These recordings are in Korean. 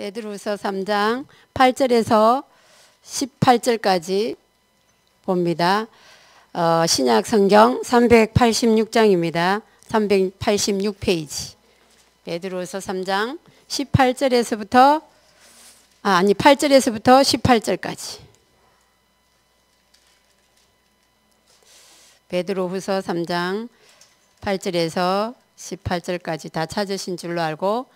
베드로후서 3장 8절에서 18절까지 봅니다. 신약 성경 386장입니다. 386페이지. 베드로후서 3장 18절에서부터 8절에서부터 18절까지. 베드로후서 3장 8절에서 18절까지 다 찾으신 줄로 알고,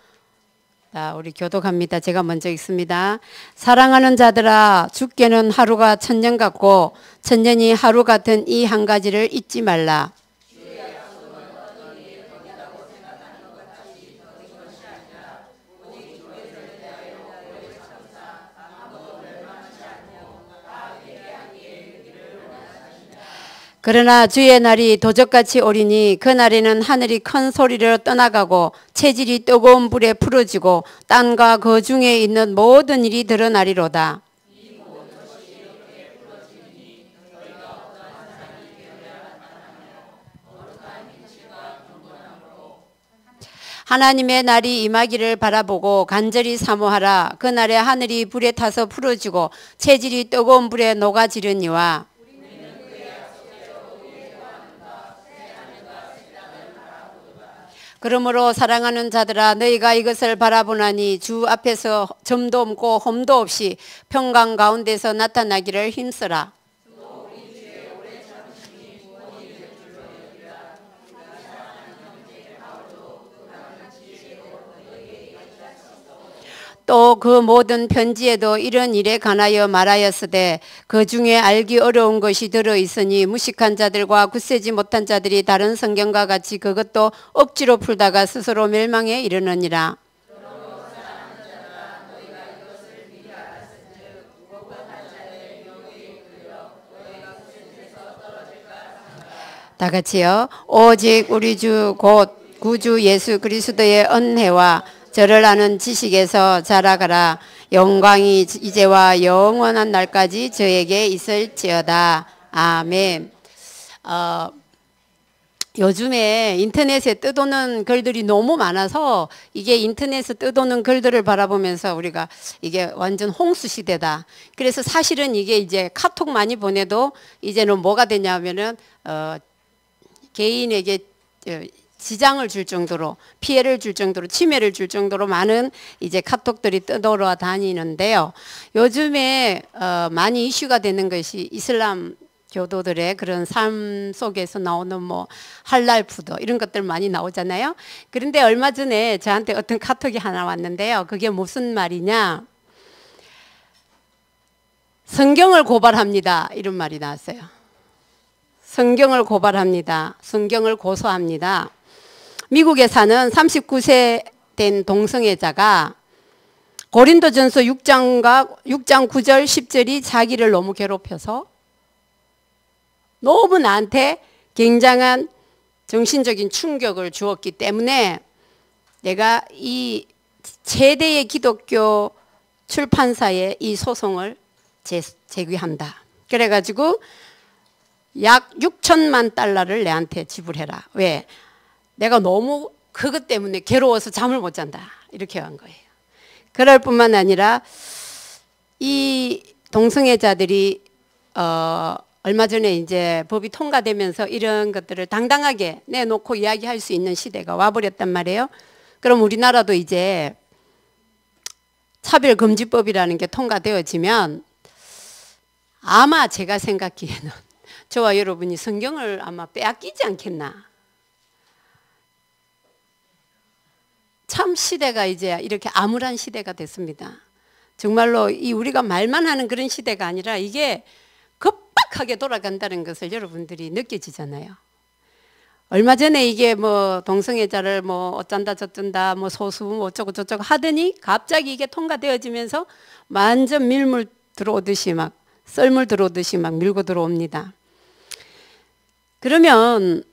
자, 우리 교독합니다. 제가 먼저 읽습니다. 사랑하는 자들아, 죽게는 하루가 천년 같고 천년이 하루 같은 이 한 가지를 잊지 말라. 그러나 주의 날이 도적같이 오리니 그 날에는 하늘이 큰 소리로 떠나가고 체질이 뜨거운 불에 풀어지고 땅과 그 중에 있는 모든 일이 드러나리로다. 하나님의 날이 임하기를 바라보고 간절히 사모하라. 그 날에 하늘이 불에 타서 풀어지고 체질이 뜨거운 불에 녹아지려니와 그러므로 사랑하는 자들아, 너희가 이것을 바라보나니 주 앞에서 점도 없고 험도 없이 평강 가운데서 나타나기를 힘쓰라. 또 그 모든 편지에도 이런 일에 관하여 말하였으되 그 중에 알기 어려운 것이 들어있으니 무식한 자들과 굳세지 못한 자들이 다른 성경과 같이 그것도 억지로 풀다가 스스로 멸망에 이르느니라. 다 같이요. 오직 우리 주 곧 구주 예수 그리스도의 은혜와 저를 아는 지식에서 자라가라. 영광이 이제와 영원한 날까지 저에게 있을지어다. 아멘. 요즘에 인터넷에 뜨도는 글들이 너무 많아서 이게 인터넷에 뜨도는 글들을 바라보면서 우리가 이게 완전 홍수 시대다. 그래서 사실은 이게 이제 카톡 많이 보내도 이제는 뭐가 되냐면은 개인에게 지장을 줄 정도로, 피해를 줄 정도로, 침해를 줄 정도로 많은 이제 카톡들이 떠돌아다니는데요. 요즘에 많이 이슈가 되는 것이 이슬람 교도들의 그런 삶 속에서 나오는 뭐 할랄 푸드 이런 것들 많이 나오잖아요. 그런데 얼마 전에 저한테 어떤 카톡이 하나 왔는데요. 그게 무슨 말이냐? 성경을 고발합니다. 이런 말이 나왔어요. 성경을 고발합니다. 성경을 고소합니다. 미국에 사는 39세 된 동성애자가 고린도전서 6장 9절 10절이 자기를 너무 괴롭혀서 너무 나한테 굉장한 정신적인 충격을 주었기 때문에 내가 이 최대의 기독교 출판사에 이 소송을 제기한다. 그래가지고 약 6천만 달러를 내한테 지불해라. 왜? 내가 너무 그것 때문에 괴로워서 잠을 못 잔다. 이렇게 한 거예요. 그럴 뿐만 아니라 이 동성애자들이 얼마 전에 이제 법이 통과되면서 이런 것들을 당당하게 내놓고 이야기할 수 있는 시대가 와버렸단 말이에요. 그럼 우리나라도 이제 차별금지법이라는 게 통과되어지면 아마 제가 생각하기에는 저와 여러분이 성경을 아마 빼앗기지 않겠나. 참 시대가 이제 이렇게 암울한 시대가 됐습니다. 정말로 이 우리가 말만 하는 그런 시대가 아니라 이게 급박하게 돌아간다는 것을 여러분들이 느껴지잖아요. 얼마 전에 이게 뭐 동성애자를 뭐 어쩐다 저쩐다 뭐 소수 뭐 어쩌고 저쩌고 하더니 갑자기 이게 통과되어지면서 완전 밀물 들어오듯이 막 썰물 들어오듯이 막 밀고 들어옵니다. 그러면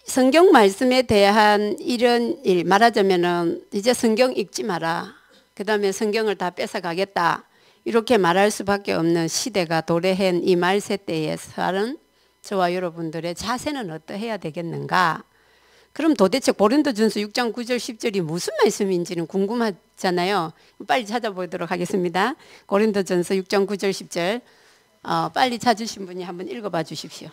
성경 말씀에 대한 이런 일 말하자면은 이제 성경 읽지 마라. 그 다음에 성경을 다 뺏어가겠다. 이렇게 말할 수밖에 없는 시대가 도래한 이 말세 때에 사는 저와 여러분들의 자세는 어떠해야 되겠는가? 그럼 도대체 고린도전서 6장 9절 10절이 무슨 말씀인지는 궁금하잖아요. 빨리 찾아보도록 하겠습니다. 고린도전서 6장 9절 10절 빨리 찾으신 분이 한번 읽어봐 주십시오.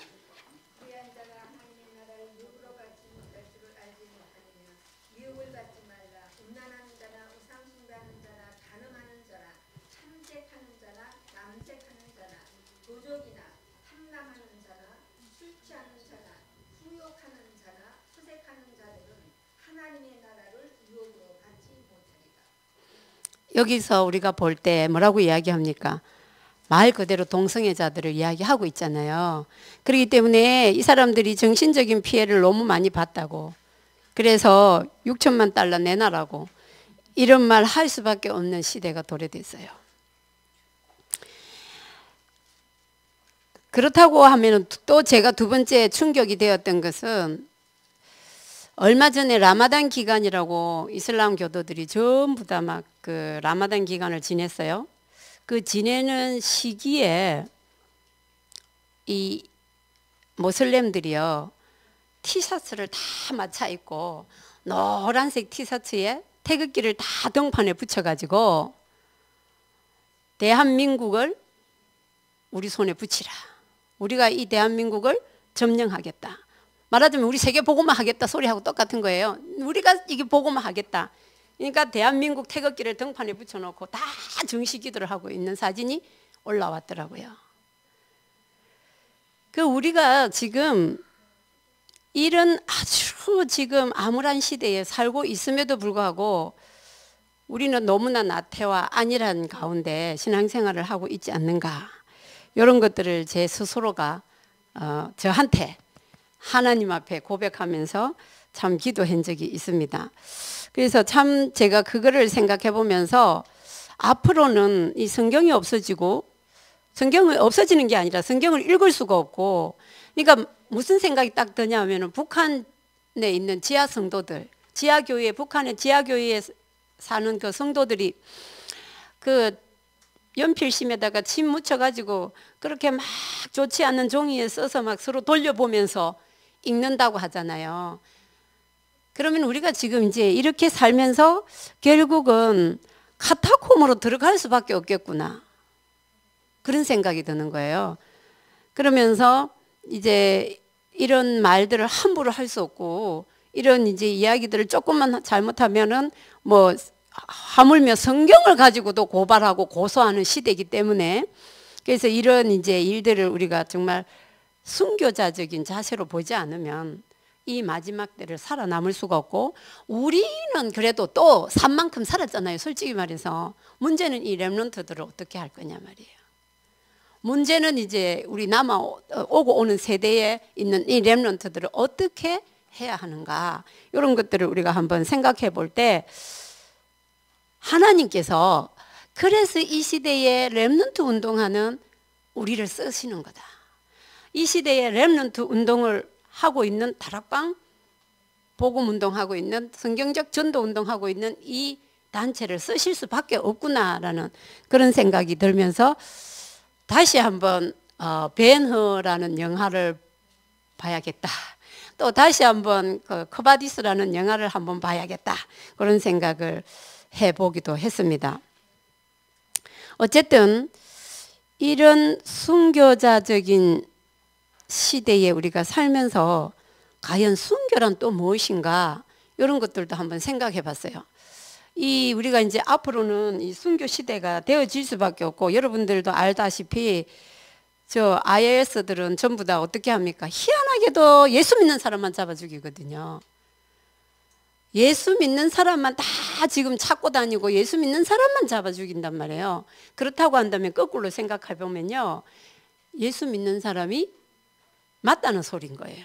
여기서 우리가 볼 때 뭐라고 이야기합니까? 말 그대로 동성애자들을 이야기하고 있잖아요. 그렇기 때문에 이 사람들이 정신적인 피해를 너무 많이 봤다고, 그래서 6천만 달러 내놔라고 이런 말 할 수밖에 없는 시대가 도래됐어요. 그렇다고 하면 또 제가 두 번째 충격이 되었던 것은, 얼마 전에 라마단 기간이라고 이슬람 교도들이 전부 다 막 그 라마단 기간을 지냈어요. 그 지내는 시기에 이 모슬렘들이요, 티셔츠를 다 맞춰 입고 노란색 티셔츠에 태극기를 다 등판에 붙여가지고 대한민국을 우리 손에 붙이라, 우리가 이 대한민국을 점령하겠다, 말하자면 우리 세계 보고만 하겠다 소리하고 똑같은 거예요. 우리가 이게 보고만 하겠다. 그러니까 대한민국 태극기를 등판에 붙여놓고 다 정식기도를 하고 있는 사진이 올라왔더라고요. 그 우리가 지금 이런 아주 지금 암울한 시대에 살고 있음에도 불구하고 우리는 너무나 나태와 안일한 가운데 신앙생활을 하고 있지 않는가, 이런 것들을 제 스스로가 저한테 하나님 앞에 고백하면서 참 기도한 적이 있습니다. 그래서 참 제가 그거를 생각해 보면서 앞으로는 이 성경이 없어지고, 성경이 없어지는 게 아니라 성경을 읽을 수가 없고, 그러니까 무슨 생각이 딱 드냐 하면은 북한에 있는 지하 성도들, 지하교회, 북한의 지하교회에 사는 그 성도들이 그 연필심에다가 침 묻혀가지고 그렇게 막 좋지 않은 종이에 써서 막 서로 돌려보면서 읽는다고 하잖아요. 그러면 우리가 지금 이제 이렇게 살면서 결국은 카타콤으로 들어갈 수밖에 없겠구나, 그런 생각이 드는 거예요. 그러면서 이제 이런 말들을 함부로 할 수 없고, 이런 이제 이야기들을 조금만 잘못하면은 뭐 하물며 성경을 가지고도 고발하고 고소하는 시대이기 때문에, 그래서 이런 이제 일들을 우리가 정말 순교자적인 자세로 보지 않으면 이 마지막 때를 살아남을 수가 없고, 우리는 그래도 또 산만큼 살았잖아요. 솔직히 말해서 문제는 이 렘넌트들을 어떻게 할 거냐 말이에요. 문제는 이제 우리 남아 오고 오는 세대에 있는 이 렘넌트들을 어떻게 해야 하는가, 이런 것들을 우리가 한번 생각해 볼 때, 하나님께서 그래서 이 시대에 렘넌트 운동하는 우리를 쓰시는 거다. 이 시대에 렘넌트 운동을 하고 있는, 다락방 복음 운동하고 있는, 성경적 전도 운동하고 있는 이 단체를 쓰실 수밖에 없구나라는 그런 생각이 들면서 다시 한번 벤허라는 영화를 봐야겠다, 또 다시 한번 그 커바디스라는 영화를 한번 봐야겠다, 그런 생각을 해보기도 했습니다. 어쨌든 이런 순교자적인 시대에 우리가 살면서 과연 순교란 또 무엇인가, 이런 것들도 한번 생각해 봤어요. 이 우리가 이제 앞으로는 이 순교 시대가 되어질 수밖에 없고, 여러분들도 알다시피 저 IS들은 전부 다 어떻게 합니까? 희한하게도 예수 믿는 사람만 잡아 죽이거든요. 예수 믿는 사람만 다 지금 찾고 다니고 예수 믿는 사람만 잡아 죽인단 말이에요. 그렇다고 한다면 거꾸로 생각해 보면요, 예수 믿는 사람이 맞다는 소리인 거예요.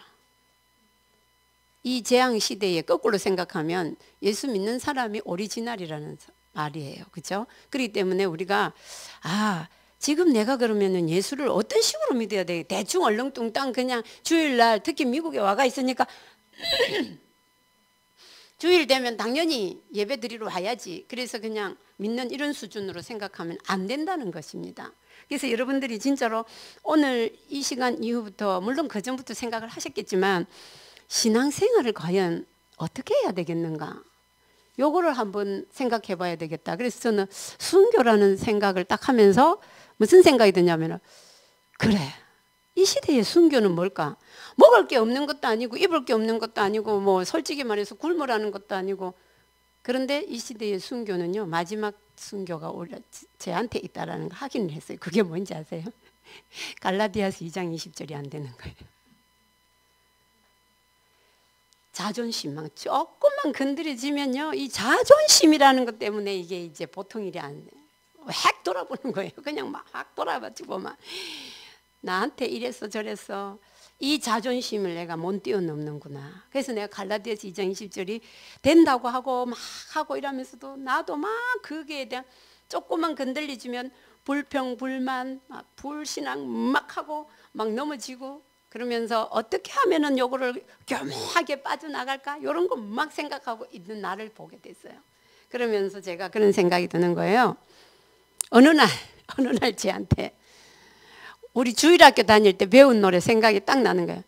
이 재앙 시대에 거꾸로 생각하면 예수 믿는 사람이 오리지널이라는 말이에요. 그렇죠? 그렇기 때문에 우리가 지금 내가 그러면은 예수를 어떤 식으로 믿어야 돼? 대충 얼렁뚱땅 그냥 주일날, 특히 미국에 와가 있으니까 주일 되면 당연히 예배 드리러 와야지, 그래서 그냥 믿는 이런 수준으로 생각하면 안 된다는 것입니다. 그래서 여러분들이 진짜로 오늘 이 시간 이후부터, 물론 그전부터 생각을 하셨겠지만, 신앙생활을 과연 어떻게 해야 되겠는가? 요거를 한번 생각해 봐야 되겠다. 그래서 저는 순교라는 생각을 딱 하면서 무슨 생각이 드냐면은, 그래, 이 시대의 순교는 뭘까? 먹을 게 없는 것도 아니고 입을 게 없는 것도 아니고 뭐 솔직히 말해서 굶으라는 것도 아니고, 그런데 이 시대의 순교는요, 마지막 순교가 제한테 있다라는 거 확인을 했어요. 그게 뭔지 아세요? 갈라디아서 2장 20절이 안 되는 거예요. 자존심만 조금만 건드려지면요, 이 자존심이라는 것 때문에 이게 이제 보통 일이 안 돼요. 확 돌아보는 거예요. 그냥 막 확 돌아가지고 막 나한테 이랬어 저랬어. 이 자존심을 내가 못 뛰어넘는구나. 그래서 내가 갈라디아서 2장 20절이 된다고 하고 막 하고 이러면서도 나도 막 거기에 대한 조금만 건들리지면 불평 불만 막 불신앙 막 하고 막 넘어지고, 그러면서 어떻게 하면은 요거를 교묘하게 빠져나갈까 이런 거 막 생각하고 있는 나를 보게 됐어요. 그러면서 제가 그런 생각이 드는 거예요. 어느 날 쟤한테 우리 주일학교 다닐 때 배운 노래 생각이 딱 나는 거예요.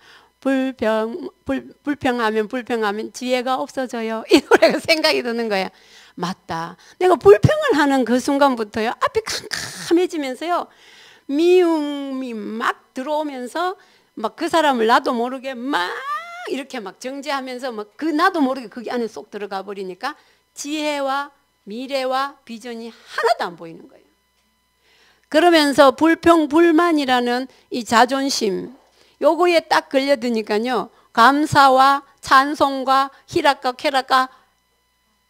불평하면 지혜가 없어져요. 이 노래가 생각이 드는 거예요. 맞다. 내가 불평을 하는 그 순간부터요, 앞이 캄캄해지면서요, 미움이 막 들어오면서 막 그 사람을 나도 모르게 막 이렇게 막 정죄하면서 막 그 나도 모르게 거기 안에 쏙 들어가 버리니까 지혜와 미래와 비전이 하나도 안 보이는 거예요. 그러면서 불평 불만이라는 이 자존심 요거에 딱 걸려드니까요, 감사와 찬송과 희락과 쾌락과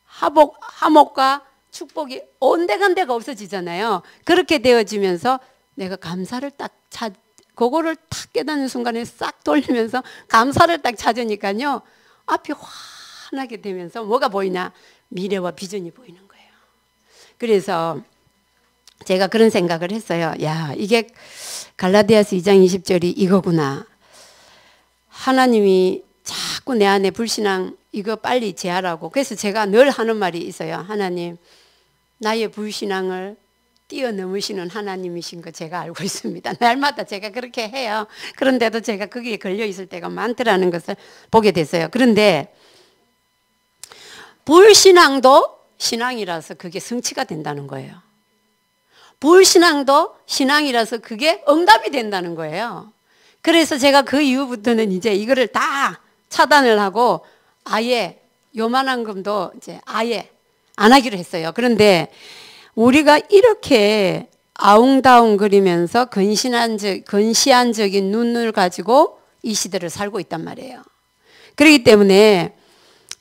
화목과 축복이 온데간데가 없어지잖아요. 그렇게 되어지면서 내가 감사를 그거를 탁 깨닫는 순간에 싹 돌리면서 감사를 딱 찾으니까요, 앞이 환하게 되면서 뭐가 보이냐? 미래와 비전이 보이는 거예요. 그래서 제가 그런 생각을 했어요. 야, 이게 갈라디아서 2장 20절이 이거구나. 하나님이 자꾸 내 안에 불신앙 이거 빨리 제하라고. 그래서 제가 늘 하는 말이 있어요. 하나님, 나의 불신앙을 뛰어넘으시는 하나님이신 거 제가 알고 있습니다. 날마다 제가 그렇게 해요. 그런데도 제가 거기에 걸려 있을 때가 많더라는 것을 보게 됐어요. 그런데 불신앙도 신앙이라서 그게 성취가 된다는 거예요. 불신앙도 신앙이라서 그게 응답이 된다는 거예요. 그래서 제가 그 이후부터는 이제 이거를 다 차단을 하고 아예 요만한 금도 이제 아예 안 하기로 했어요. 그런데 우리가 이렇게 아웅다웅거리면서 근시안적인 눈을 가지고 이 시대를 살고 있단 말이에요. 그렇기 때문에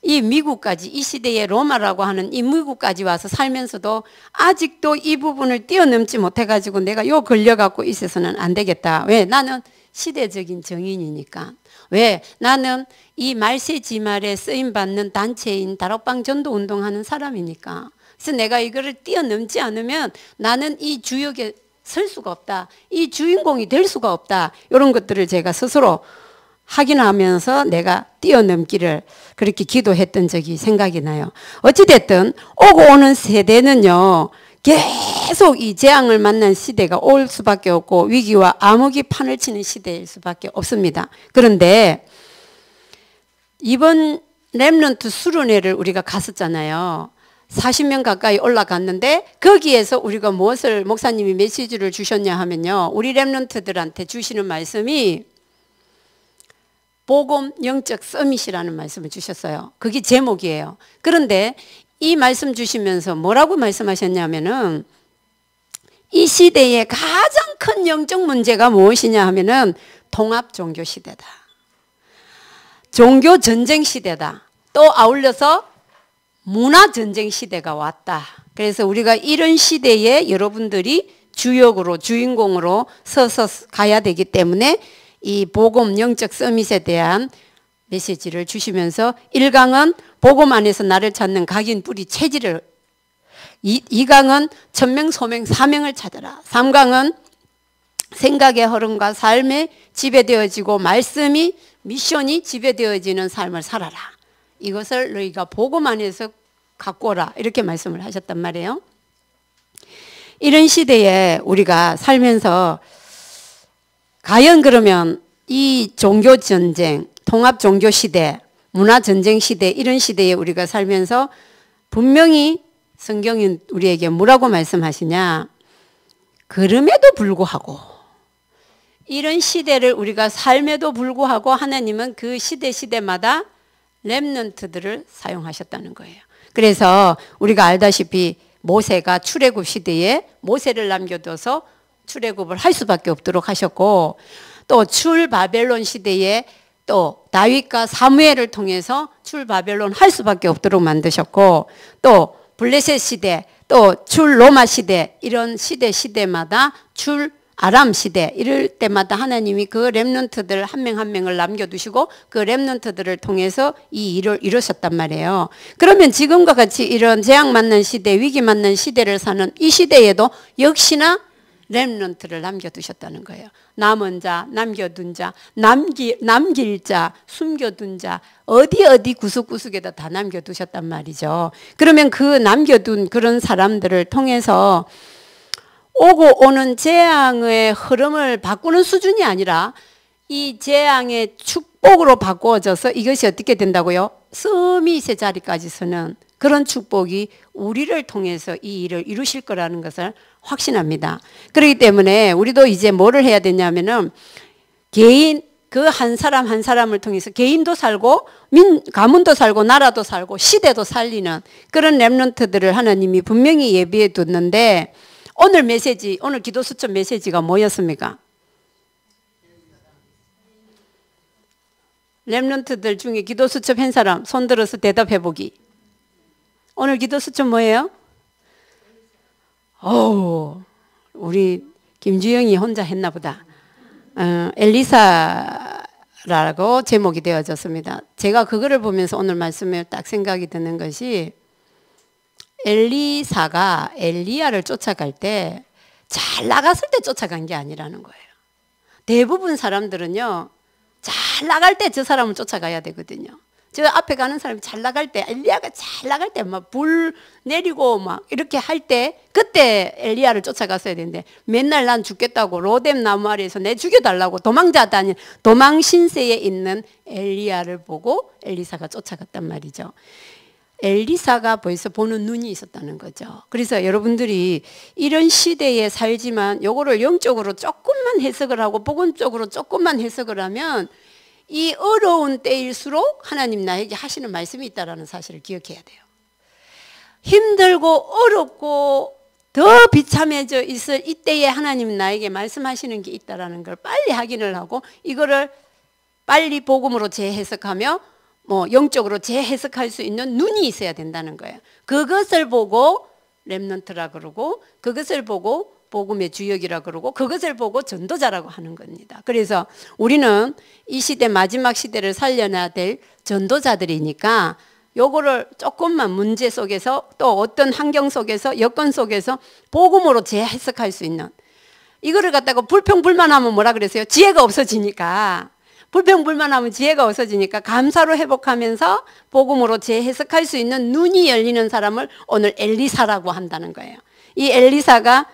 이 미국까지, 이 시대의 로마라고 하는 이 미국까지 와서 살면서도 아직도 이 부분을 뛰어넘지 못해가지고 내가 요 걸려갖고 있어서는 안 되겠다. 왜? 나는 시대적인 정인이니까. 왜? 나는 이 말세지말에 쓰임받는 단체인 다락방 전도 운동하는 사람이니까. 그래서 내가 이거를 뛰어넘지 않으면 나는 이 주역에 설 수가 없다. 이 주인공이 될 수가 없다. 이런 것들을 제가 스스로 확인하면서 내가 뛰어넘기를 그렇게 기도했던 적이 생각이 나요. 어찌됐든 오고 오는 세대는요, 계속 이 재앙을 만난 시대가 올 수밖에 없고 위기와 암흑이 판을 치는 시대일 수밖에 없습니다. 그런데 이번 렘넌트 수련회를 우리가 갔었잖아요. 40명 가까이 올라갔는데 거기에서 우리가 무엇을 목사님이 메시지를 주셨냐 하면요, 우리 렘넌트들한테 주시는 말씀이 복음 영적 서밋이라는 말씀을 주셨어요. 그게 제목이에요. 그런데 이 말씀 주시면서 뭐라고 말씀하셨냐면은 이 시대의 가장 큰 영적 문제가 무엇이냐 하면은 통합 종교 시대다. 종교 전쟁 시대다. 또 아울러서 문화 전쟁 시대가 왔다. 그래서 우리가 이런 시대에 여러분들이 주역으로 주인공으로 서서 가야 되기 때문에 이 복음 영적 서밋에 대한 메시지를 주시면서 1강은 복음 안에서 나를 찾는 각인 뿌리 체질을, 2강은 천명 소명 사명을 찾아라, 3강은 생각의 흐름과 삶에 지배되어지고 말씀이 미션이 지배되어지는 삶을 살아라. 이것을 너희가 복음 안에서 갖고 오라. 이렇게 말씀을 하셨단 말이에요. 이런 시대에 우리가 살면서 과연 그러면 이 종교 전쟁, 통합 종교 시대, 문화전쟁 시대, 이런 시대에 우리가 살면서 분명히 성경이 우리에게 뭐라고 말씀하시냐. 그럼에도 불구하고, 이런 시대를 우리가 삶에도 불구하고 하나님은 그 시대마다 렘넌트들을 사용하셨다는 거예요. 그래서 우리가 알다시피 모세가 출애굽 시대에 모세를 남겨둬서 출애굽을 할 수밖에 없도록 하셨고, 또 출바벨론 시대에 또 다윗과 사무엘을 통해서 출바벨론 할 수밖에 없도록 만드셨고, 또 블레셋 시대, 또 출로마 시대, 이런 시대마다 출아람 시대, 이럴 때마다 하나님이 그 렘넌트들 한 명 한 명을 남겨두시고 그 렘넌트들을 통해서 이 일을 이루셨단 말이에요. 그러면 지금과 같이 이런 재앙 맞는 시대, 위기 맞는 시대를 사는 이 시대에도 역시나 렘넌트를 남겨두셨다는 거예요. 남은 자, 남겨둔 자, 남길 자, 숨겨둔 자, 어디 구석구석에다 다 남겨두셨단 말이죠. 그러면 그 남겨둔 그런 사람들을 통해서 오고 오는 재앙의 흐름을 바꾸는 수준이 아니라 이 재앙의 축복으로 바꾸어져서 이것이 어떻게 된다고요? 서밋의 자리까지 서는 그런 축복이 우리를 통해서 이 일을 이루실 거라는 것을 확신합니다. 그렇기 때문에 우리도 이제 뭐를 해야 되냐면은 개인, 그 한 사람 한 사람을 통해서 개인도 살고 가문도 살고 나라도 살고 시대도 살리는 그런 렘넌트들을 하나님이 분명히 예비해 뒀는데, 오늘 메시지, 오늘 기도 수첩 메시지가 뭐였습니까? 렘넌트들 중에 기도 수첩 한 사람 손 들어서 대답해 보기. 오늘 기도 수첩 뭐예요? 우리 김주영이 혼자 했나 보다. 엘리사라고 제목이 되어졌습니다. 제가 그거를 보면서 오늘 말씀에 딱 생각이 드는 것이, 엘리사가 엘리야를 쫓아갈 때 잘 나갔을 때 쫓아간 게 아니라는 거예요. 대부분 사람들은요, 잘 나갈 때 저 사람을 쫓아가야 되거든요. 저 앞에 가는 사람이 잘 나갈 때, 엘리야가 잘 나갈 때 막 불 내리고 막 이렇게 할 때, 그때 엘리야를 쫓아갔어야 되는데, 맨날 난 죽겠다고 로뎀 나무 아래에서 내 죽여달라고 도망자다니 도망 신세에 있는 엘리야를 보고 엘리사가 쫓아갔단 말이죠. 엘리사가 벌써 보는 눈이 있었다는 거죠. 그래서 여러분들이 이런 시대에 살지만 요거를 영적으로 조금만 해석을 하고 복음적으로 조금만 해석을 하면 이 어려운 때일수록 하나님 나에게 하시는 말씀이 있다는 사실을 기억해야 돼요. 힘들고 어렵고 더 비참해져 있을 이때에 하나님 나에게 말씀하시는 게 있다는 걸 빨리 확인을 하고, 이거를 빨리 복음으로 재해석하며 영적으로 재해석할 수 있는 눈이 있어야 된다는 거예요. 그것을 보고 렘넌트라 그러고, 그것을 보고 복음의 주역이라 그러고, 그것을 보고 전도자라고 하는 겁니다. 그래서 우리는 이 시대, 마지막 시대를 살려내야 될 전도자들이니까 요거를 조금만 문제 속에서, 또 어떤 환경 속에서, 여건 속에서 복음으로 재해석할 수 있는, 이거를 갖다가 불평불만하면 뭐라 그랬어요? 지혜가 없어지니까. 불평불만하면 지혜가 없어지니까 감사로 회복하면서 복음으로 재해석할 수 있는 눈이 열리는 사람을 오늘 엘리사라고 한다는 거예요. 이 엘리사가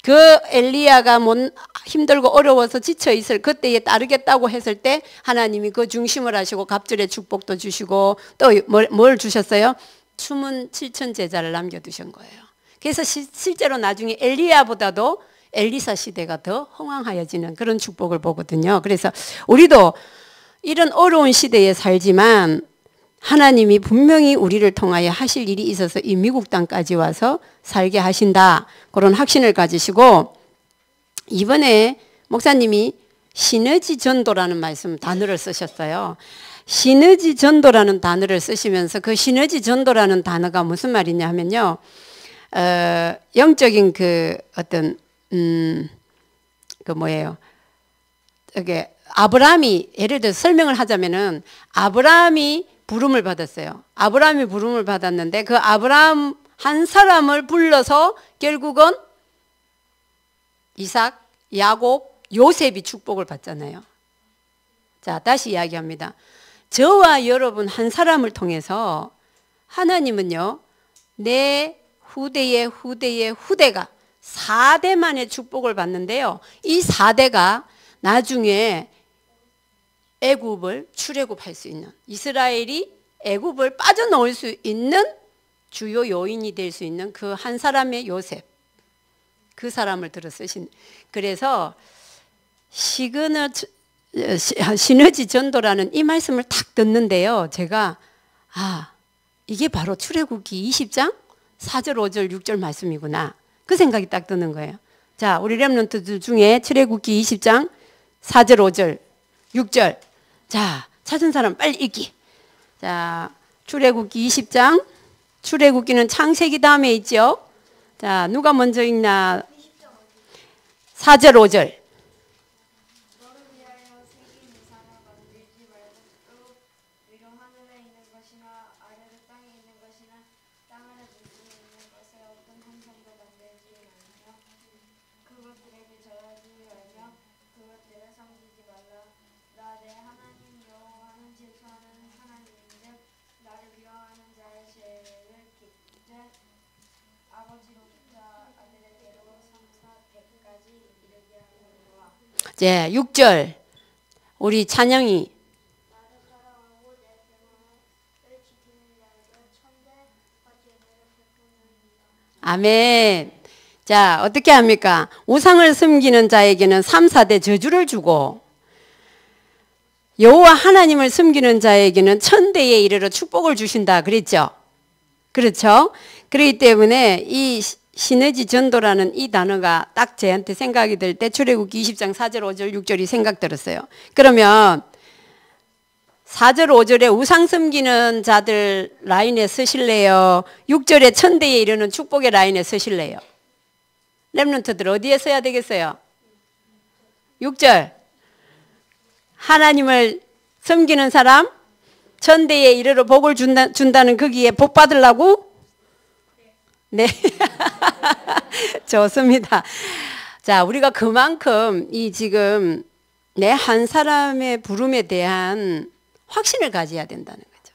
그 엘리야가 힘들고 어려워서 지쳐있을 그때에 따르겠다고 했을 때 하나님이 그 중심을 하시고 갑절의 축복도 주시고, 또 뭘 주셨어요? 춤은 7천 제자를 남겨두신 거예요. 그래서 실제로 나중에 엘리야보다도 엘리사 시대가 더 흥왕하여지는 그런 축복을 보거든요. 그래서 우리도 이런 어려운 시대에 살지만 하나님이 분명히 우리를 통하여 하실 일이 있어서 이 미국 땅까지 와서 살게 하신다, 그런 확신을 가지시고, 이번에 목사님이 시너지 전도라는 단어를 쓰셨어요. 시너지 전도라는 단어를 쓰시면서 그 시너지 전도라는 단어가 무슨 말이냐 하면요, 영적인 그 어떤 그 뭐예요? 이게 아브라함이, 예를 들어 설명을 하자면은 아브라함이 부름을 받았어요. 아브라함이 부름을 받았는데 그 아브라함 한 사람을 불러서 결국은 이삭, 야곱, 요셉이 축복을 받잖아요. 자, 다시 이야기합니다. 저와 여러분 한 사람을 통해서 하나님은요, 내 후대의 후대가 4대만의 축복을 받는데요, 이 4대가 나중에 애굽을 출애굽할 수 있는, 이스라엘이 애굽을 빠져나올 수 있는 주요 요인이 될 수 있는 그 한 사람의 요셉, 그 사람을 들어 쓰신. 그래서 시너지 전도라는 이 말씀을 탁 듣는데요, 제가 이게 바로 출애굽기 20장 4절 5절 6절 말씀이구나, 그 생각이 딱 드는 거예요. 자, 우리 렘넌트들 중에 출애굽기 20장 4절 5절 6절, 자, 찾은 사람 빨리 읽기. 자, 출애굽기 20장, 출애굽기는 창세기 다음에 있죠. 자, 누가 먼저 읽나? 4절 5절. 네, 6절 우리 찬영이. 아멘. 자, 어떻게 합니까? 우상을 섬기는 자에게는 3, 4대 저주를 주고 여호와 하나님을 섬기는 자에게는 천대에 이르러 축복을 주신다 그랬죠. 그렇죠? 그렇기 때문에 이 시너지 전도라는 이 단어가 딱 저한테 생각이 들 때 출애굽기 20장 4절 5절 6절이 생각들었어요. 그러면 4절 5절에 우상 섬기는 자들 라인에 쓰실래요? 6절에 천대에 이르는 축복의 라인에 쓰실래요? 렘넌트들 어디에 써야 되겠어요? 6절 하나님을 섬기는 사람 천대에 이르러 복을 준다는 거기에 복 받으려고? 네. 좋습니다. 자, 우리가 그만큼 이 지금 내 한 사람의 부름에 대한 확신을 가져야 된다는 거죠.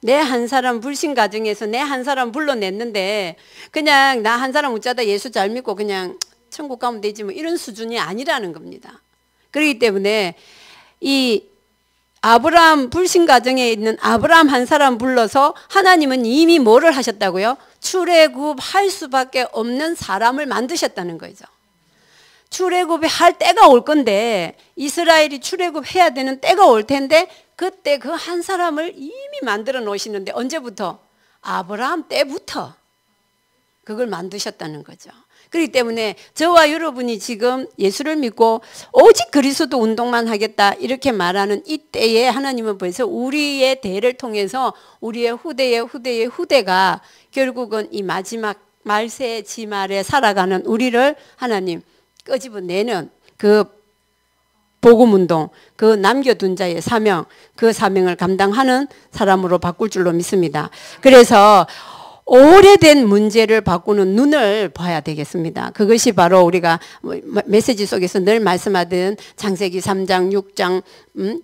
내 한 사람 불신 가정에서 내 한 사람 불러냈는데 그냥 나 한 사람 웃자다 예수 잘 믿고 그냥 천국 가면 되지 뭐 이런 수준이 아니라는 겁니다. 그렇기 때문에 이 아브라함 불신 가정에 있는 아브라함 한 사람 불러서 하나님은 이미 뭐를 하셨다고요? 출애굽할 수밖에 없는 사람을 만드셨다는 거죠. 출애굽이 할 때가 올 건데 이스라엘이 출애굽해야 되는 때가 올 텐데 그때 그 한 사람을 이미 만들어 놓으시는데 언제부터? 아브라함 때부터 그걸 만드셨다는 거죠. 그렇기 때문에 저와 여러분이 지금 예수를 믿고 오직 그리스도 운동만 하겠다 이렇게 말하는 이때에 하나님은 벌써 우리의 대를 통해서 우리의 후대의 후대의 후대가 결국은 이 마지막 말세 지말에 살아가는 우리를 하나님 끄집어내는 그 복음운동, 그 남겨둔 자의 사명, 그 사명을 감당하는 사람으로 바꿀 줄로 믿습니다. 그래서 오래된 문제를 바꾸는 눈을 봐야 되겠습니다. 그것이 바로 우리가 메시지 속에서 늘 말씀하던 창세기 3장, 6장,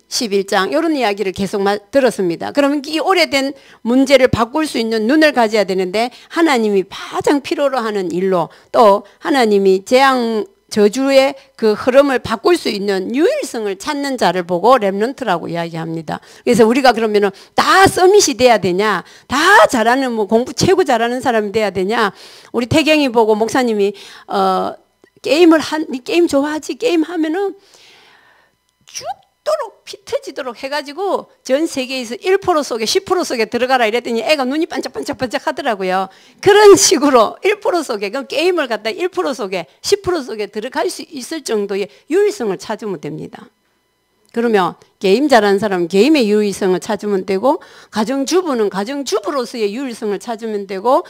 11장 이런 이야기를 계속 들었습니다. 그러면 이 오래된 문제를 바꿀 수 있는 눈을 가져야 되는데 하나님이 가장 필요로 하는 일로 또 하나님이 재앙 저주의 그 흐름을 바꿀 수 있는 유일성을 찾는 자를 보고 렘넌트라고 이야기합니다. 그래서 우리가 그러면은 다 서밋이 돼야 되냐? 다 잘하는 뭐 공부 최고 잘하는 사람이 돼야 되냐? 우리 태경이 보고 목사님이 니 게임 좋아하지? 게임 하면은 죽도록 피 터지도록 해가지고 전 세계에서 1% 속에 10% 속에 들어가라 이랬더니 애가 눈이 반짝반짝반짝 하더라고요. 그런 식으로 1% 속에 그 게임을 갖다 1% 속에 10% 속에 들어갈 수 있을 정도의 유일성을 찾으면 됩니다. 그러면 게임 잘하는 사람은 게임의 유일성을 찾으면 되고 가정주부는 가정주부로서의 유일성을 찾으면 되고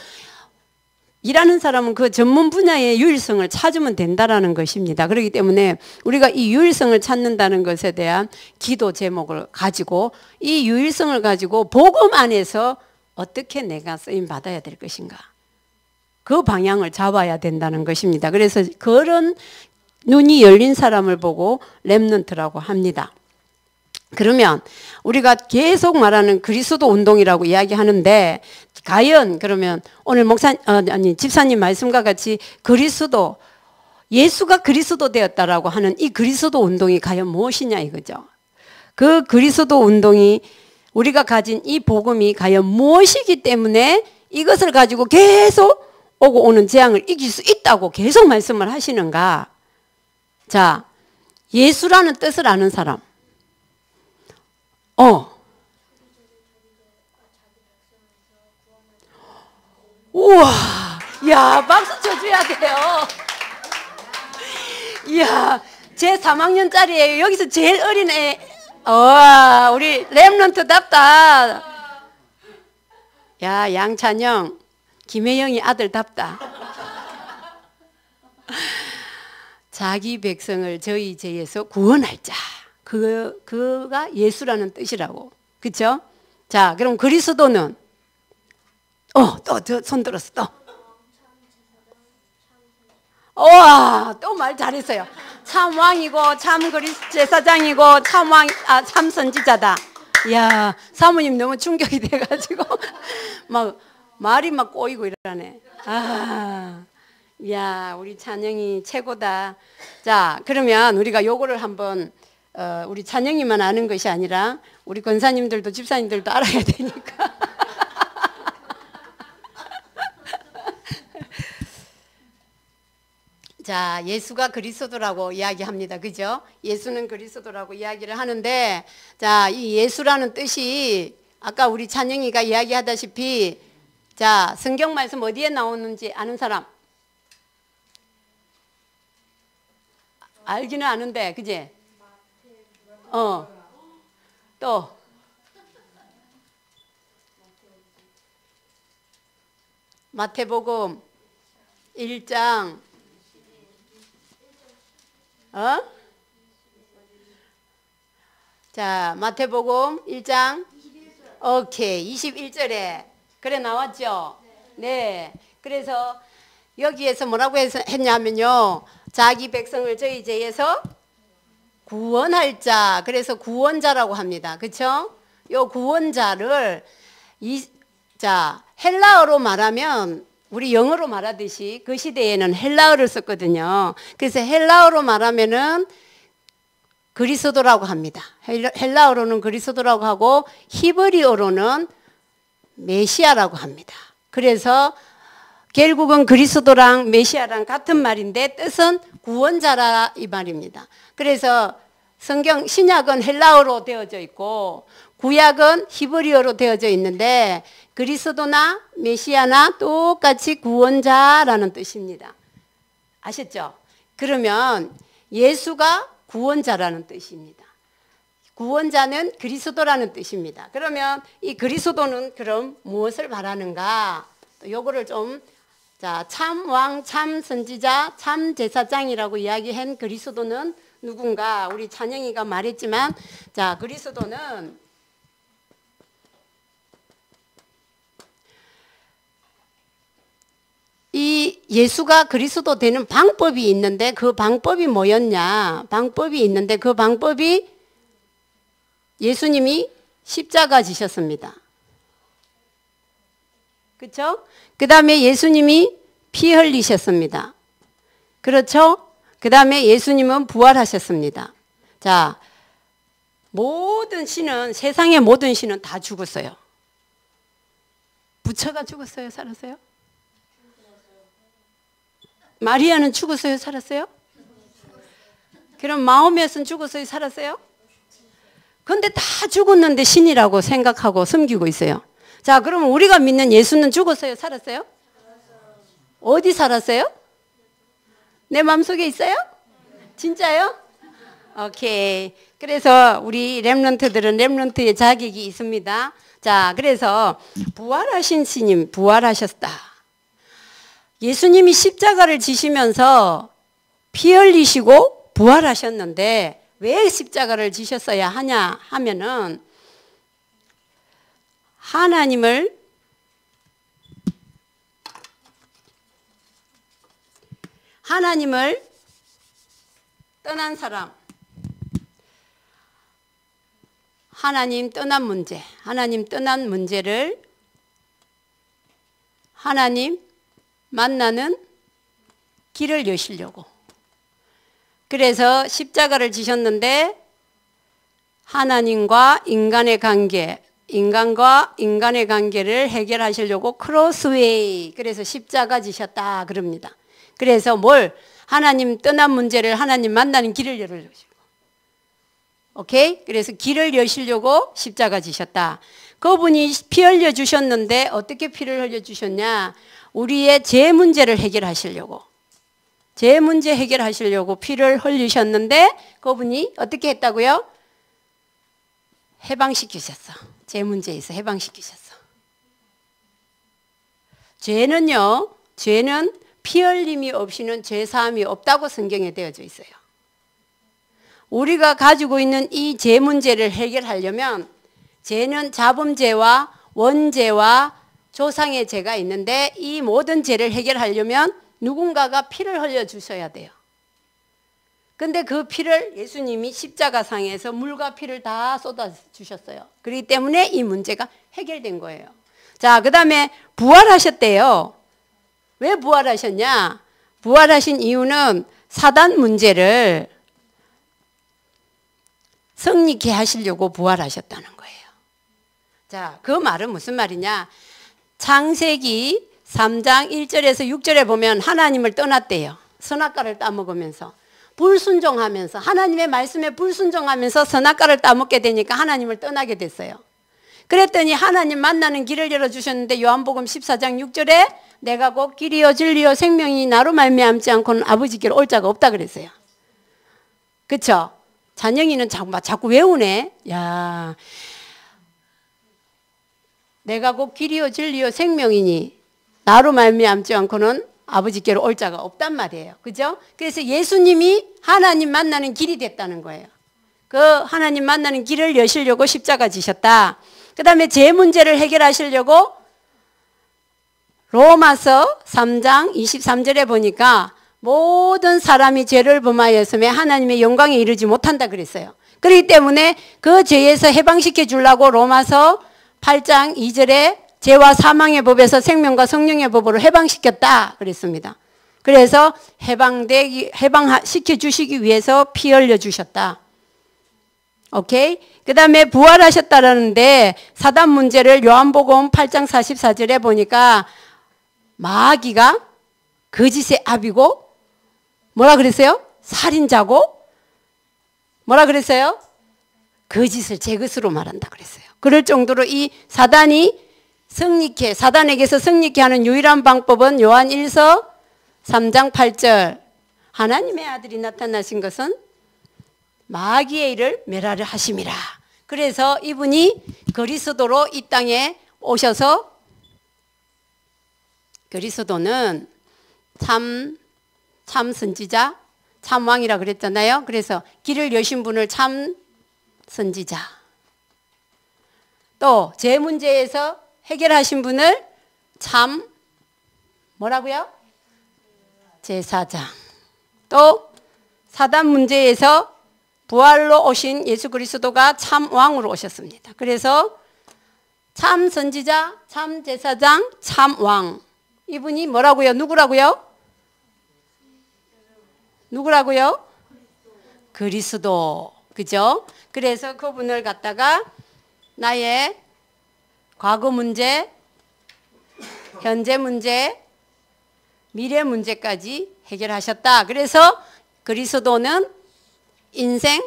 일하는 사람은 그 전문 분야의 유일성을 찾으면 된다라는 것입니다. 그렇기 때문에 우리가 이 유일성을 찾는다는 것에 대한 기도 제목을 가지고 이 유일성을 가지고 복음 안에서 어떻게 내가 쓰임 받아야 될 것인가 그 방향을 잡아야 된다는 것입니다. 그래서 그런 눈이 열린 사람을 보고 렘넌트라고 합니다. 그러면 우리가 계속 말하는 그리스도 운동이라고 이야기하는데 과연 그러면 오늘 집사님 말씀과 같이 그리스도 예수가 그리스도 되었다라고 하는 이 그리스도 운동이 과연 무엇이냐 이거죠. 그 그리스도 운동이 우리가 가진 이 복음이 과연 무엇이기 때문에 이것을 가지고 계속 오고 오는 재앙을 이길 수 있다고 계속 말씀을 하시는가? 자, 예수라는 뜻을 아는 사람. 우와, 야, 박수 쳐줘야 돼요. 이야, 제 3학년짜리예요. 여기서 제일 어린 애. 우리 렘넌트답다. 야, 양찬영, 김혜영이 아들답다. 자기 백성을 저희 죄에서 구원할 자. 그가 예수라는 뜻이라고. 그쵸? 자, 그럼 그리스도는 또 손 들었어, 또. 또 말 잘했어요. 참 왕이고, 참 제사장이고, 참 선지자다. 이야, 사모님 너무 충격이 돼가지고, 말이 막 꼬이고 이러네. 이야, 우리 찬영이 최고다. 자, 그러면 우리가 요거를 한번, 우리 찬영이만 아는 것이 아니라, 우리 권사님들도 집사님들도 알아야 되니까. 자, 예수가 그리스도라고 이야기합니다. 그죠? 예수는 그리스도라고 이야기를 하는데, 자, 이 예수라는 뜻이 아까 우리 찬영이가 이야기하다시피, 자, 성경 말씀 어디에 나오는지 아는 사람? 알기는 아는데, 그지? 또. 마태복음 1장. 자, 마태복음 1장. 오케이. 21절에. 그래 나왔죠? 네. 그래서 여기에서 뭐라고 했냐면요. 자기 백성을 저희 죄에서 구원할 자. 그래서 구원자라고 합니다. 그쵸? 요 구원자를 자, 헬라어로 말하면 우리 영어로 말하듯이 그 시대에는 헬라어를 썼거든요. 그래서 헬라어로 말하면은 그리스도라고 합니다. 헬라어로는 그리스도라고 하고 히브리어로는 메시아라고 합니다. 그래서 결국은 그리스도랑 메시아랑 같은 말인데 뜻은 구원자라 이 말입니다. 그래서 성경 신약은 헬라어로 되어져 있고 구약은 히브리어로 되어져 있는데 그리스도나 메시아나 똑같이 구원자라는 뜻입니다. 아셨죠? 그러면 예수가 구원자라는 뜻입니다. 구원자는 그리스도라는 뜻입니다. 그러면 이 그리스도는 그럼 무엇을 말하는가? 요거를 좀, 자, 참 왕, 참 선지자, 참 제사장이라고 이야기한 그리스도는 누군가? 우리 찬영이가 말했지만, 자, 그리스도는 이 예수가 그리스도 되는 방법이 있는데 그 방법이 뭐였냐? 방법이 있는데 그 방법이 예수님이 십자가 지셨습니다. 그렇죠? 그 다음에 예수님이 피 흘리셨습니다. 그렇죠? 그 다음에 예수님은 부활하셨습니다. 자, 모든 신은, 세상의 모든 신은 다 죽었어요. 부처가 죽었어요? 살았어요? 마리아는 죽었어요? 살았어요? 그럼 마호메스는 죽었어요? 살았어요? 근데 다 죽었는데 신이라고 생각하고 섬기고 있어요. 자, 그러면 우리가 믿는 예수는 죽었어요? 살았어요? 어디 살았어요? 내 마음속에 있어요? 진짜요? 오케이. 그래서 우리 렘넌트들은 렘넌트의 자격이 있습니다. 자, 그래서 부활하신 신님, 부활하셨다. 예수님이 십자가를 지시면서 피 흘리시고 부활하셨는데 왜 십자가를 지셨어야 하냐 하면은 하나님을 떠난 사람, 하나님 떠난 문제, 하나님 떠난 문제를 하나님 만나는 길을 여시려고. 그래서 십자가를 지셨는데 하나님과 인간의 관계, 인간과 인간의 관계를 해결하시려고 크로스웨이, 그래서 십자가 지셨다 그럽니다. 그래서 뭘? 하나님 떠난 문제를 하나님 만나는 길을 열어주시고, 오케이? 그래서 길을 여시려고 십자가 지셨다. 그분이 피 흘려 주셨는데 어떻게 피를 흘려 주셨냐? 우리의 죄 문제를 해결하시려고, 죄 문제 해결하시려고 피를 흘리셨는데 그분이 어떻게 했다고요? 해방시키셨어. 죄 문제에서 해방시키셨어. 죄는요, 죄는 피 흘림이 없이는 죄 사함이 없다고 성경에 되어져 있어요. 우리가 가지고 있는 이 죄 문제를 해결하려면 죄는 자범죄와 원죄와 조상의 죄가 있는데 이 모든 죄를 해결하려면 누군가가 피를 흘려 주셔야 돼요. 근데 그 피를 예수님이 십자가상에서 물과 피를 다 쏟아 주셨어요. 그렇기 때문에 이 문제가 해결된 거예요. 자, 그 다음에 부활하셨대요. 왜 부활하셨냐? 부활하신 이유는 사단 문제를 승리케 하시려고 부활하셨다는 거예요. 자, 그 말은 무슨 말이냐? 창세기 3장 1절에서 6절에 보면 하나님을 떠났대요. 선악과를 따먹으면서 불순종하면서, 하나님의 말씀에 불순종하면서 선악과를 따먹게 되니까 하나님을 떠나게 됐어요. 그랬더니 하나님 만나는 길을 열어주셨는데 요한복음 14장 6절에 내가 곧 길이요 진리요 생명이 나로 말미암지 않고는 아버지께로 올 자가 없다 그랬어요. 그렇죠? 잔영이는 자꾸 외우네. 야, 내가 곧 길이요 진리요 생명이니 나로 말미암지 않고는 아버지께로 올 자가 없단 말이에요. 그죠? 그래서 예수님이 하나님 만나는 길이 됐다는 거예요. 그 하나님 만나는 길을 여시려고 십자가 지셨다. 그 다음에 죄 문제를 해결하시려고 로마서 3장 23절에 보니까 모든 사람이 죄를 범하였음에 하나님의 영광에 이르지 못한다 그랬어요. 그렇기 때문에 그 죄에서 해방시켜 주려고 로마서 8장 2절에 죄와 사망의 법에서 생명과 성령의 법으로 해방시켰다 그랬습니다. 그래서 해방시켜 주시기 위해서 피 흘려 주셨다. 오케이? 그 다음에 부활하셨다라는데 사단 문제를 요한복음 8장 44절에 보니까 마귀가 거짓의 압이고 뭐라 그랬어요? 살인자고 뭐라 그랬어요? 거짓을 제 것으로 말한다 그랬어요. 그럴 정도로 이 사단에게서 승리케 하는 유일한 방법은 요한 1서 3장 8절 하나님의 아들이 나타나신 것은 마귀의 일을 멸하려 하심이라. 그래서 이분이 그리스도로 이 땅에 오셔서, 그리스도는 참 선지자, 참 왕이라 그랬잖아요. 그래서 길을 여신 분을 참 선지자, 또 제 문제에서 해결하신 분을 참 뭐라고요? 제사장, 또 사단 문제에서 부활로 오신 예수 그리스도가 참 왕으로 오셨습니다. 그래서 참 선지자, 참 제사장, 참 왕, 이분이 뭐라고요? 누구라고요? 누구라고요? 그리스도. 그죠? 그래서 그분을 갖다가 나의 과거 문제, 현재 문제, 미래 문제까지 해결하셨다. 그래서 그리스도는 인생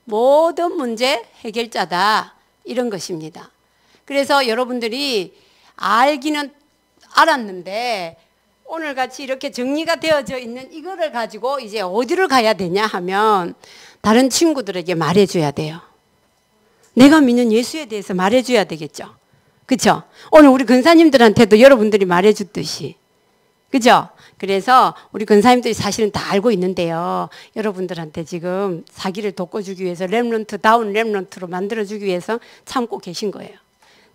모든 문제 해결자다. 이런 것입니다. 그래서 여러분들이 알기는 알았는데 오늘같이 이렇게 정리가 되어져 있는 이거를 가지고 이제 어디를 가야 되냐 하면 다른 친구들에게 말해줘야 돼요. 내가 믿는 예수에 대해서 말해줘야 되겠죠. 그렇죠? 오늘 우리 근사님들한테도 여러분들이 말해줬듯이. 그죠? 그래서 우리 근사님들이 사실은 다 알고 있는데요. 여러분들한테 지금 사기를 돋궈주기 위해서 렘넌트 다운 렘넌트로 만들어주기 위해서 참고 계신 거예요.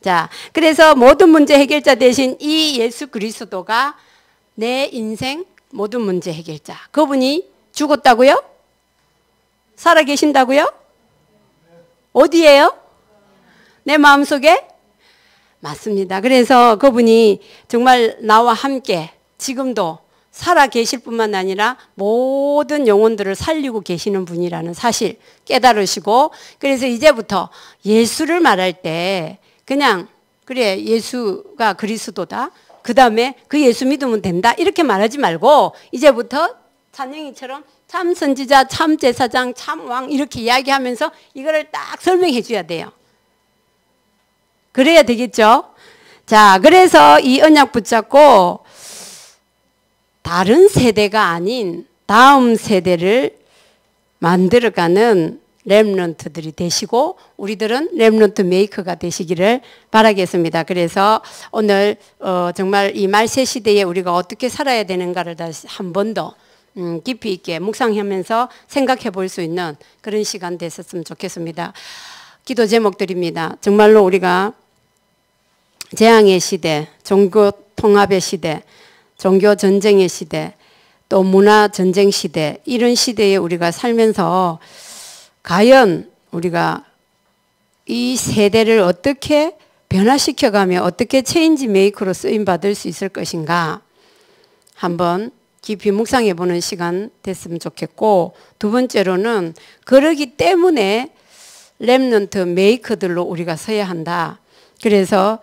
자, 그래서 모든 문제 해결자 대신 이 예수 그리스도가 내 인생 모든 문제 해결자. 그분이 죽었다고요? 살아 계신다고요? 어디예요? 내 마음속에? 맞습니다. 그래서 그분이 정말 나와 함께 지금도 살아 계실 뿐만 아니라 모든 영혼들을 살리고 계시는 분이라는 사실 깨달으시고, 그래서 이제부터 예수를 말할 때 그냥 그래 예수가 그리스도다, 그 다음에 그 예수 믿으면 된다 이렇게 말하지 말고 이제부터 찬영이처럼 참 선지자, 참 제사장, 참 왕 이렇게 이야기하면서 이거를 딱 설명해 줘야 돼요. 그래야 되겠죠. 자, 그래서 이 언약 붙잡고 다른 세대가 아닌 다음 세대를 만들어가는 렘넌트들이 되시고 우리들은 렘넌트 메이커가 되시기를 바라겠습니다. 그래서 오늘 정말 이 말세 시대에 우리가 어떻게 살아야 되는가를 다시 한 번 더 깊이 있게 묵상하면서 생각해 볼 수 있는 그런 시간 됐었으면 좋겠습니다. 기도 제목드립니다. 정말로 우리가 재앙의 시대, 종교 통합의 시대, 종교 전쟁의 시대, 또 문화 전쟁 시대, 이런 시대에 우리가 살면서 과연 우리가 이 세대를 어떻게 변화시켜가며 어떻게 체인지 메이커로 쓰임받을 수 있을 것인가 한번 깊이 묵상해 보는 시간 됐으면 좋겠고, 두 번째로는 그러기 때문에 렘넌트 메이커들로 우리가 서야 한다. 그래서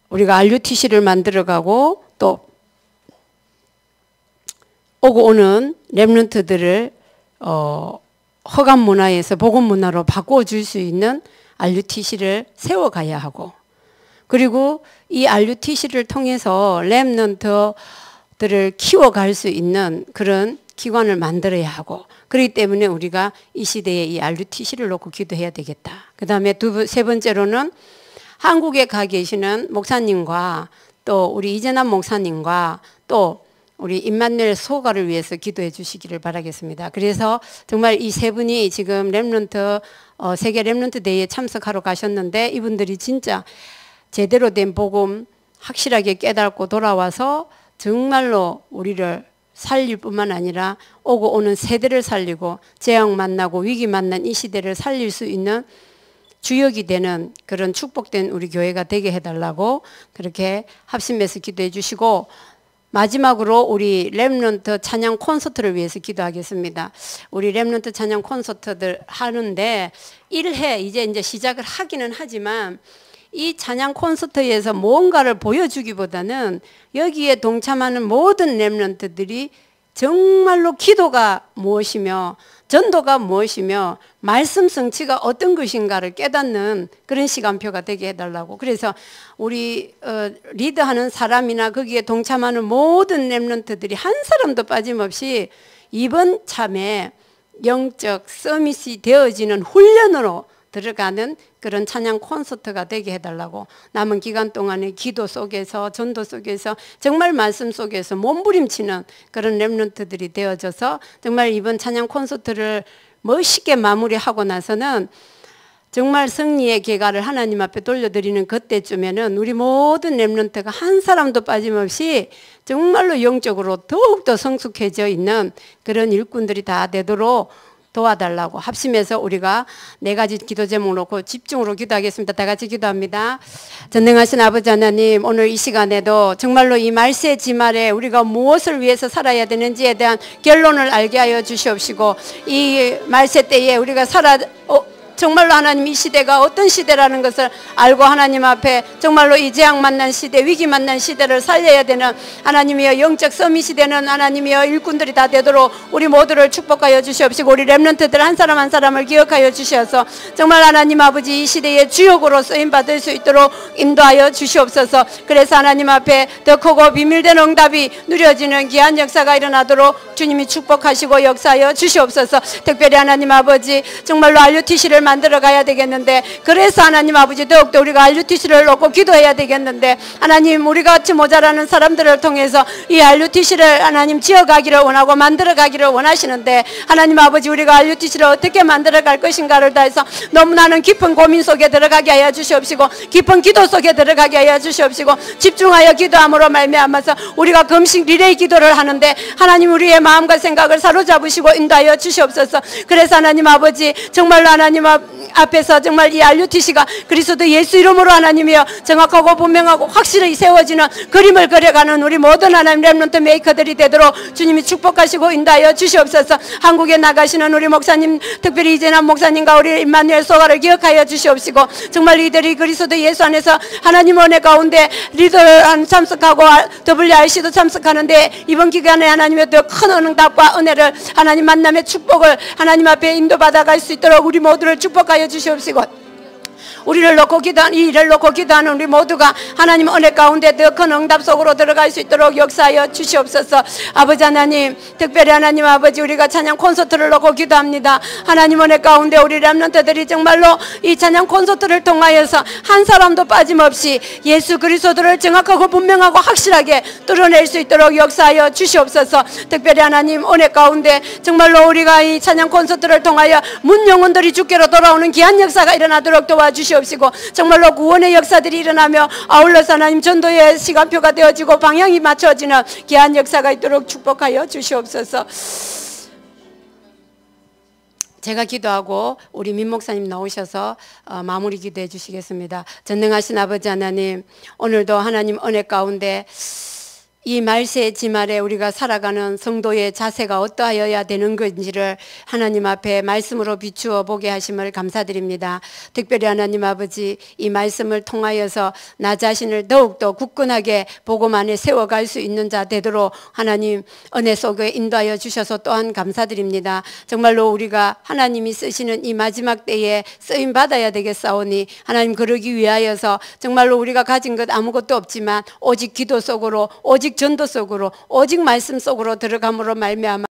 우리가 RUTC를 만들어가고 또 오고 오는 렘넌트들을 허감 문화에서 복음 문화로 바꿔줄 수 있는 RUTC를 세워가야 하고, 그리고 이 RUTC를 통해서 렘넌트들을 키워갈 수 있는 그런 기관을 만들어야 하고, 그렇기 때문에 우리가 이 시대에 이 RUTC를 놓고 기도해야 되겠다. 그 다음에 세 번째로는 한국에 가 계시는 목사님과 또 우리 이재남 목사님과 또 우리 임마누엘 소가를 위해서 기도해 주시기를 바라겠습니다. 그래서 정말 이 세 분이 지금 렘넌트 세계 렘넌트 데이에 참석하러 가셨는데 이분들이 진짜 제대로 된 복음 확실하게 깨닫고 돌아와서 정말로 우리를 살릴 뿐만 아니라 오고 오는 세대를 살리고 재앙 만나고 위기 만난 이 시대를 살릴 수 있는 주역이 되는 그런 축복된 우리 교회가 되게 해달라고 그렇게 합심해서 기도해 주시고, 마지막으로 우리 렘넌트 찬양 콘서트를 위해서 기도하겠습니다. 우리 렘넌트 찬양 콘서트들 하는데 1회 이제 시작을 하기는 하지만 이 찬양 콘서트에서 뭔가를 보여주기보다는 여기에 동참하는 모든 렘넌트들이 정말로 기도가 무엇이며 전도가 무엇이며 말씀 성취가 어떤 것인가를 깨닫는 그런 시간표가 되게 해달라고. 그래서 우리 리드하는 사람이나 거기에 동참하는 모든 렘넌트들이 한 사람도 빠짐없이 이번 참에 영적 서밋이 되어지는 훈련으로 들어가는 그런 찬양 콘서트가 되게 해달라고. 남은 기간 동안에 기도 속에서 전도 속에서 정말 말씀 속에서 몸부림치는 그런 렘넌트들이 되어져서 정말 이번 찬양 콘서트를 멋있게 마무리하고 나서는 정말 승리의 계가를 하나님 앞에 돌려드리는 그때쯤에는 우리 모든 렘넌트가 한 사람도 빠짐없이 정말로 영적으로 더욱더 성숙해져 있는 그런 일꾼들이 다 되도록 도와달라고 합심해서 우리가 4가지 기도 제목 놓고 집중으로 기도하겠습니다. 다 같이 기도합니다. 전능하신 아버지 하나님, 오늘 이 시간에도 정말로 이 말세 지말에 우리가 무엇을 위해서 살아야 되는지에 대한 결론을 알게 하여 주시옵시고, 이 말세 때에 우리가 정말로 하나님 이 시대가 어떤 시대라는 것을 알고 하나님 앞에 정말로 이 재앙 만난 시대, 위기 만난 시대를 살려야 되는 하나님이여 영적 서밋이 되는 하나님이여 일꾼들이 다 되도록 우리 모두를 축복하여 주시옵시고, 우리 렘넌트들 한 사람 한 사람을 기억하여 주셔서 정말 하나님 아버지 이 시대의 주역으로 쓰임받을 수 있도록 인도하여 주시옵소서. 그래서 하나님 앞에 더 크고 비밀된 응답이 누려지는 귀한 역사가 일어나도록 주님이 축복하시고 역사하여 주시옵소서. 특별히 하나님 아버지 정말로 RUTC를 만들어 가야 되겠는데, 그래서 하나님 아버지 더욱더 우리가 RUTC를 놓고 기도해야 되겠는데, 하나님 우리가 같이 모자라는 사람들을 통해서 이 RUTC를 하나님 지어가기를 원하고 만들어 가기를 원하시는데, 하나님 아버지 우리가 RUTC를 어떻게 만들어 갈 것인가를 다해서 너무나는 깊은 고민 속에 들어가게 하여 주시옵시고, 깊은 기도 속에 들어가게 하여 주시옵시고, 집중하여 기도함으로 말미암아서 우리가 금식 리레이 기도를 하는데 하나님 우리의 마음과 생각을 사로잡으시고 인도하여 주시옵소서. 그래서 하나님 아버지 정말로 하나님 앞에서 정말 이 RUTC가 그리스도 예수 이름으로 하나님이여 정확하고 분명하고 확실히 세워지는 그림을 그려가는 우리 모든 하나님 렘넌트 메이커들이 되도록 주님이 축복하시고 인도하여 주시옵소서. 한국에 나가시는 우리 목사님, 특별히 이재남 목사님과 우리 임마누엘 소가를 기억하여 주시옵시고, 정말 이들이 그리스도 예수 안에서 하나님 은혜 가운데 리더를 참석하고 WRC도 참석하는데 이번 기간에 하나님의 더 큰 응답과 은혜를 하나님 만남의 축복을 하나님 앞에 인도받아갈 수 있도록 우리 모두를 축복하여 주시옵시고, 우리를 놓고 기도하는, 이 일을 놓고 기도하는 우리 모두가 하나님 은혜 가운데 더 큰 응답 속으로 들어갈 수 있도록 역사하여 주시옵소서. 아버지 하나님, 특별히 하나님 아버지, 우리가 찬양 콘서트를 놓고 기도합니다. 하나님 은혜 가운데 우리 렘넌트들이 정말로 이 찬양 콘서트를 통하여서 한 사람도 빠짐없이 예수 그리스도를 정확하고 분명하고 확실하게 뚫어낼 수 있도록 역사하여 주시옵소서. 특별히 하나님 은혜 가운데 정말로 우리가 이 찬양 콘서트를 통하여 문 영혼들이 주께로 돌아오는 귀한 역사가 일어나도록 도와주시옵소서. 정말로 구원의 역사들이 일어나며 아울러서 하나님 전도의 시간표가 되어지고 방향이 맞춰지는 귀한 역사가 있도록 축복하여 주시옵소서. 제가 기도하고 우리 민 목사님 나오셔서 마무리 기도해 주시겠습니다. 전능하신 아버지 하나님, 오늘도 하나님 은혜 가운데 이 말세 지말에 우리가 살아가는 성도의 자세가 어떠하여야 되는 건지를 하나님 앞에 말씀으로 비추어 보게 하심을 감사드립니다. 특별히 하나님 아버지, 이 말씀을 통하여서 나 자신을 더욱더 굳건하게 복음 안에 세워갈 수 있는 자 되도록 하나님 은혜 속에 인도하여 주셔서 또한 감사드립니다. 정말로 우리가 하나님이 쓰시는 이 마지막 때에 쓰임 받아야 되겠사오니 하나님 그러기 위하여서 정말로 우리가 가진 것 아무것도 없지만 오직 기도 속으로, 오직 전도 속으로, 오직 말씀 속으로 들어감으로 말미암아